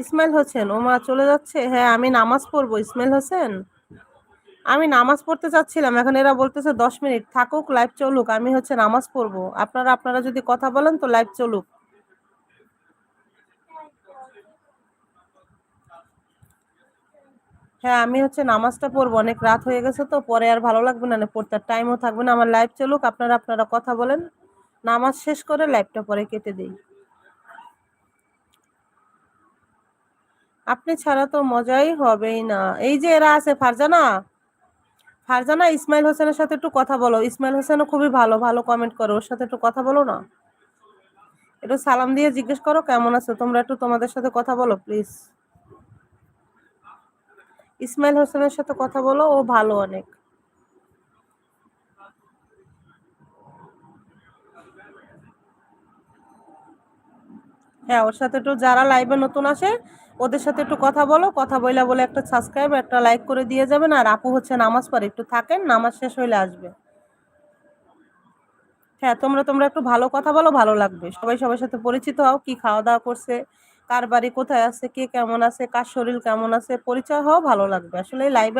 ইসমাইল হোসেন, ও মা চলে যাচ্ছে। হ্যাঁ আমি নামাজ পড়বো। ইসমাইল হোসেন, আমি নামাজ পড়তে চাচ্ছিলাম, এখন এরা বলতেছে 10 মিনিট থাকুক, লাইভ চলুক, আমি হচ্ছে নামাজ পড়বো। আপনারা যদি কথা বলেন তো লাইভ চলুক। হ্যাঁ আমি হচ্ছে নামাজটা পড়বো, অনেক রাত হয়ে গেছে তো, পরে আর ভালো লাগবে না, পড়তে টাইমও থাকবে না আমার। লাইভ চলুক, আপনারা কথা বলেন, নামাজ শেষ করে লাইভটা পরে কেটে দিই। আপনি ছাড়া তো মজাই হবেই না। এই যে এরা আছে, ফারজানা, ফারজানা ইসমাইল হোসেনের সাথে একটু কথা বলো। ইসমাইল হোসেনও খুবই ভালো ভালো কমেন্ট করে, ওর সাথে একটু কথা বলো না। একটু সালাম দিয়ে জিজ্ঞেস করো কেমন আছে, তোমরা একটু তোমাদের সাথে কথা বলো প্লিজ। ইসমাইল হোসেনের সাথে কথা বলো, ও ভালো অনেক। হ্যাঁ ওর সাথে একটু, যারা লাইভে নতুন আসে ওদের সাথে একটু কথা বলো, কথা বইলা বলে একটা সাবস্ক্রাইব একটা লাইক করে দিয়ে যাবেন। আর আপু হচ্ছে নামাজ পড়ে, একটু থাকেন, নামাজ শেষ হইলে আসবে। হ্যাঁ তোমরা একটু ভালো কথা বলো, ভালো লাগবে। সবাই সবার সাথে পরিচিত হও, কি খাওয়া দাওয়া করছে, কার বাড়ি কোথায় আছে, কে কেমন আছে, কার শরীর কেমন আছে, পরিচয় হও, ভালো লাগবে আসলে লাইভে।